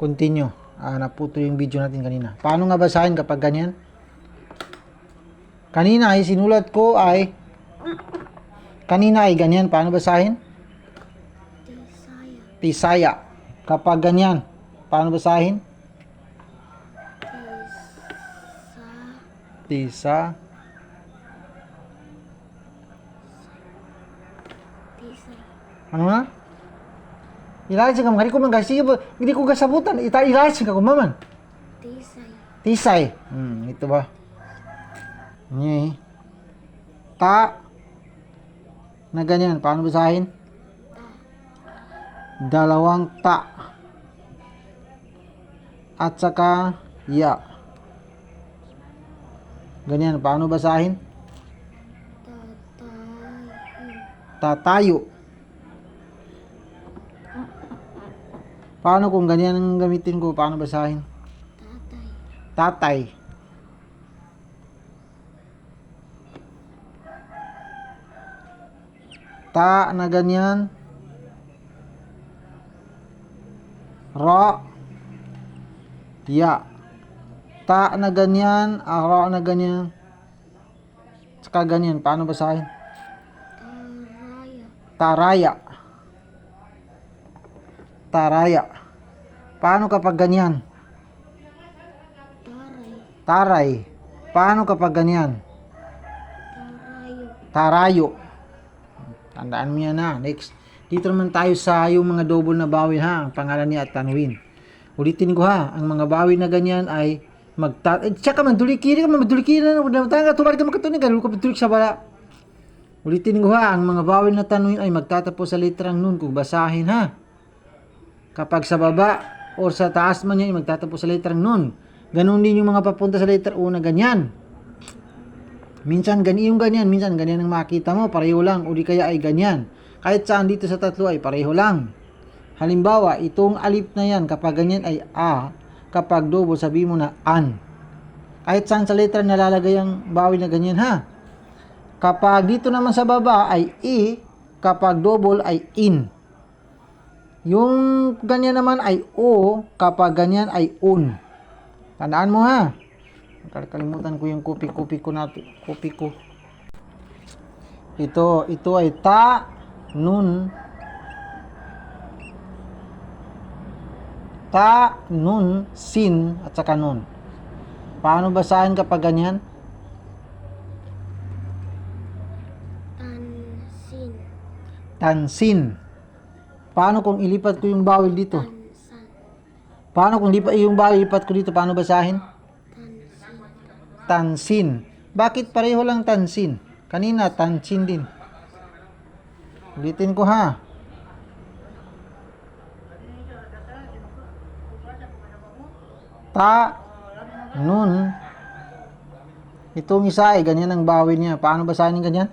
Continue. Naputo yung video natin kanina. Paano nga basahin kapag ganyan? Kanina ay sinulat ko ay ganyan. Paano basahin? Tisaya. Kapag ganyan, paano basahin? Tisa. Ano na? Ilasin ka, hindi ko man kasi, hindi ko kasabutan. Ilasin ka kumaman. Tisay. Ito ba? Nye. Ta. Na ganyan. Paano basahin? Dalawang ta. At saka ya. Ganyan. Paano basahin? Tatayo. Paano kung ganyan ang gamitin ko? Paano basahin? Tatay. Ta na ganyan. Ra. Ya. Ta na ganyan. Ra na ganyan. Saka ganyan. Paano basahin? Taraya. Taraya. Paano kapag ganyan? Taray. Paano kapag ganyan? Tarayo. Tandaan mo yan ha. Next. Dito naman tayo sa yung mga double na bawin ha. Ang pangalan niya at tanwin. Ulitin ko ha. Ang mga bawin na ganyan ay tsaka mandulikiri ka. Mandulikiri na. Tanga. Tumari ka makatunig. Galulo ka patulik sa bala. Ulitin ko ha. Ang mga bawin na tanwin ay magtatapos sa letrang nun. Kung basahin ha. Kapag sa baba o sa taas man yan, magtatapos sa letrang nun. Ganun din yung mga papunta sa letra O na ganyan. Minsan ganyan, minsan ganyan ang makita mo, pareho lang, o di kaya ay ganyan. Kahit saan dito sa tatlo ay pareho lang. Halimbawa, itong alif na yan, kapag ganyan ay A, kapag double, sabi mo na an. Kahit saan sa letra nalalagay ang bawin na ganyan ha. Kapag dito naman sa baba ay I, kapag double ay in. Yung ganyan naman ay O, kapag ganyan ay un. Tandaan mo ha. Kalimutan ko yung kopi ko natin. Kopi ko. Ito ay ta, nun. Ta, nun, sin, at saka nun. Paano basahin kapag ganyan? Tansin. Paano kung ilipat ko yung bawil dito? Paano kung yung bawil ilipat ko dito? Paano basahin? Tansin. Bakit pareho lang tansin? Kanina tansin din. Ulitin ko ha. Ta, nun. Itong isa ay ganyan ang bawil niya. Paano basahin yung ganyan?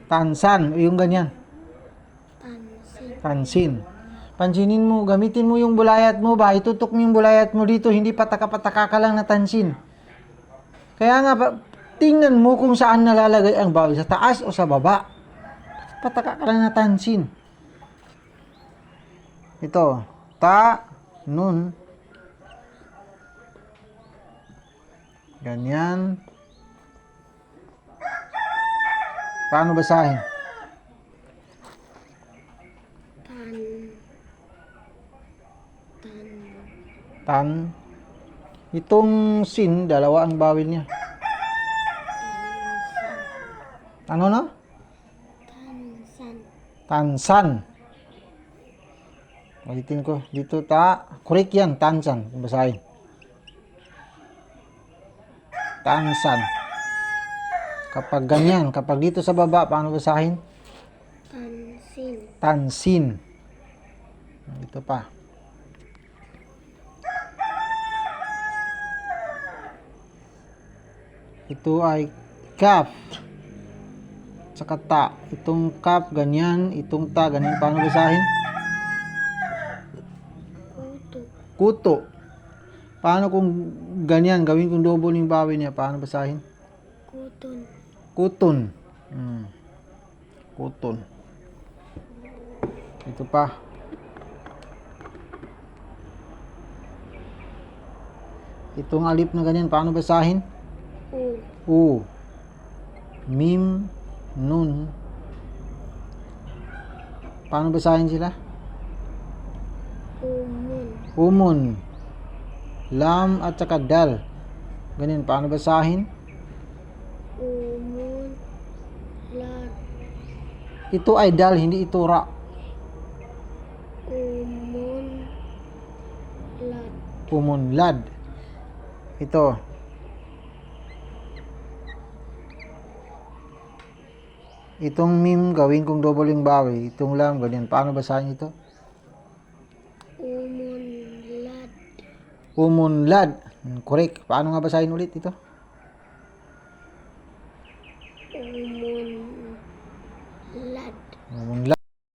Tansan. Yung ganyan. Pansin. Pansinin mo, gamitin mo yung bulayat mo ba? Itutok mo yung bulayat mo dito, hindi pataka-pataka ka lang na tansin. Kaya nga, tingnan mo kung saan nalalagay ang bawal, sa taas o sa baba. Pataka ka lang na tansin. Ito, ta, nun. Ganyan. Paano basahin? Tan. Itong sin, dalawa ang bawil niya. Ano na? Tansan. Ulitin ko. Dito correct yan. Tansan. Basahin. Tansan. Kapag ganyan. Kapag dito sa baba, paano basahin? Tansin. Ito pa. Ito ay kaf. Saka ta. Itong kaf, ganyan. Itong ta, ganyan. Paano basahin? Kuto. Paano kung ganyan? Gawin kong double yung bawin niya. Paano basahin? Kuton. Kuton. Ito pa. Itong alif na ganyan, paano basahin? U. U. Mim, nun. Paano basahin sila? Umun. Umun. Lam at saka dal. Ganyan, paano basahin? Umun. Lad. Ito ay dal, hindi ito ra. Umun. Lad. Umunlad. Ito. Itong mim, gawin kong double yung bawi. Itong lam, ganyan. Paano basahin ito? Umun. Lad. Umunlad. Correct. Paano nga basahin ulit ito?